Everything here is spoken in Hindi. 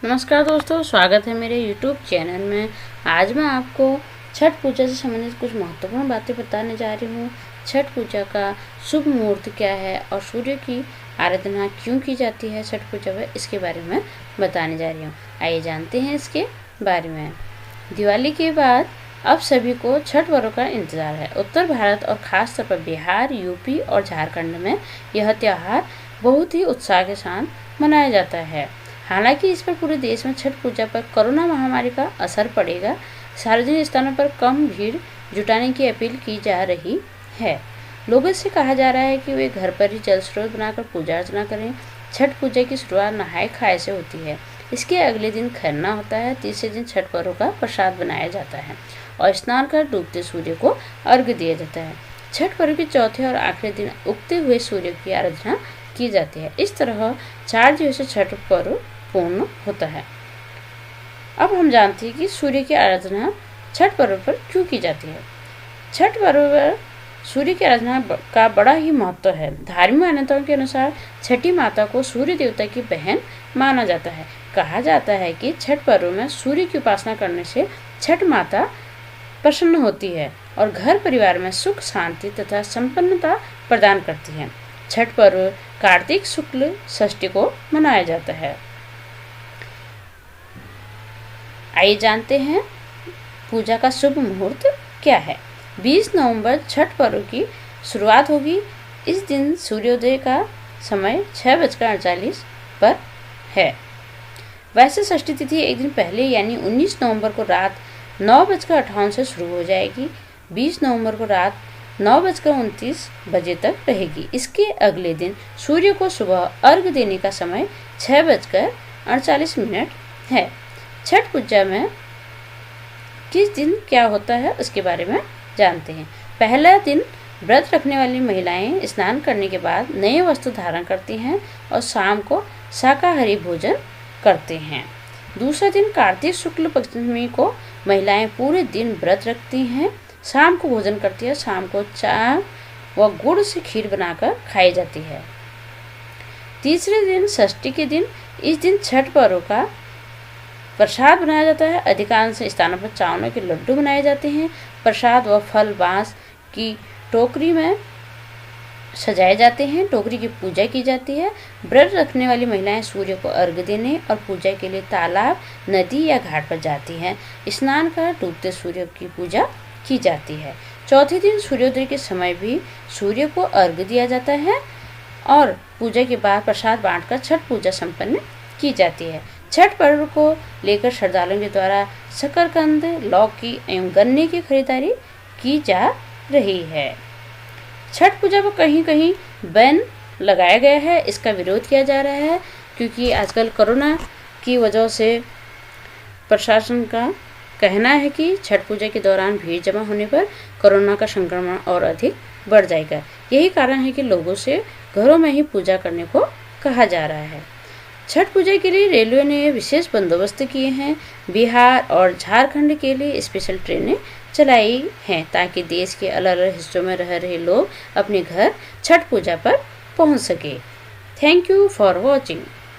नमस्कार दोस्तों, स्वागत है मेरे YouTube चैनल में। आज मैं आपको छठ पूजा से संबंधित कुछ महत्वपूर्ण बातें बताने जा रही हूँ। छठ पूजा का शुभ मुहूर्त क्या है और सूर्य की आराधना क्यों की जाती है छठ पूजा में, इसके बारे में बताने जा रही हूँ। आइए जानते हैं इसके बारे में। दिवाली के बाद अब सभी को छठ पर्व का इंतजार है। उत्तर भारत और खास तौर पर बिहार, यूपी और झारखंड में यह त्यौहार बहुत ही उत्साह के साथ मनाया जाता है। हालांकि इस पर पूरे देश में छठ पूजा पर कोरोना महामारी का असर पड़ेगा। सार्वजनिक स्थानों पर कम भीड़ जुटाने की अपील की जा रही है। लोगों से कहा जा रहा है कि वे घर पर ही जल स्रोत बनाकर पूजा अर्चना करें। छठ पूजा की शुरुआत नहाय खाए से होती है। इसके अगले दिन खरना होता है। तीसरे दिन छठ पर्व का प्रसाद बनाया जाता है और स्नान कर डूबते सूर्य को अर्घ्य दिया जाता है। छठ पर्व के चौथे और आखिरी दिन उगते हुए सूर्य की आराधना की जाती है। इस तरह 4 दिवसीय छठ पर्व पूर्ण होता है। अब हम जानते हैं कि सूर्य की आराधना छठ पर्व पर क्यों की जाती है। छठ पर्व पर सूर्य की आराधना का बड़ा ही महत्व है। धार्मिक मान्यताओं के अनुसार छठी माता को सूर्य देवता की बहन माना जाता है। कहा जाता है कि छठ पर्व में सूर्य की उपासना करने से छठ माता प्रसन्न होती है और घर परिवार में सुख, शांति तथा संपन्नता प्रदान करती है। छठ पर्व कार्तिक शुक्ल षष्ठी को मनाया जाता है। आइए जानते हैं पूजा का शुभ मुहूर्त क्या है। 20 नवंबर छठ पर्व की शुरुआत होगी। इस दिन सूर्योदय का समय 6:48 पर है। वैसे षष्ठी तिथि एक दिन पहले यानी 19 नवंबर को रात 9:58 से शुरू हो जाएगी। 20 नवंबर को रात 9:29 बजे तक रहेगी। इसके अगले दिन सूर्य को सुबह अर्घ्य देने का समय 6:48 है। छठ पूजा में किस दिन क्या होता है उसके बारे में जानते हैं। पहला दिन व्रत रखने वाली महिलाएं स्नान करने के बाद नए वस्त्र धारण करती हैं और शाम को शाकाहारी भोजन करते हैं। दूसरा दिन कार्तिक शुक्ल पंचमी को महिलाएं पूरे दिन व्रत रखती हैं, शाम को भोजन करती है। शाम को चाय व गुड़ से खीर बनाकर खाई जाती है। तीसरे दिन षष्ठी के दिन, इस दिन छठ पर्व का प्रसाद बनाया जाता है। अधिकांश स्थानों पर चावलों के लड्डू बनाए जाते हैं। प्रसाद व फल बांस की टोकरी में सजाए जाते हैं। टोकरी की पूजा की जाती है। व्रत रखने वाली महिलाएं सूर्य को अर्घ्य देने और पूजा के लिए तालाब, नदी या घाट पर जाती हैं। स्नान कर डूबते सूर्य की पूजा की जाती है। चौथे दिन सूर्योदय के समय भी सूर्य को अर्घ्य दिया जाता है और पूजा के बाद प्रसाद बांटकर छठ पूजा संपन्न की जाती है। छठ पर्व को लेकर श्रद्धालुओं के द्वारा शकरकंद, लौकी एवं गन्ने की खरीदारी की जा रही है। छठ पूजा पर कहीं कहीं बैन लगाया गया है। इसका विरोध किया जा रहा है क्योंकि आजकल कोरोना की वजह से प्रशासन का कहना है कि छठ पूजा के दौरान भीड़ जमा होने पर कोरोना का संक्रमण और अधिक बढ़ जाएगा। यही कारण है कि लोगों से घरों में ही पूजा करने को कहा जा रहा है। छठ पूजा के लिए रेलवे ने विशेष बंदोबस्त किए हैं। बिहार और झारखंड के लिए स्पेशल ट्रेनें चलाई हैं ताकि देश के अलग अलग हिस्सों में रह रहे लोग अपने घर छठ पूजा पर पहुंच सके। Thank you for watching.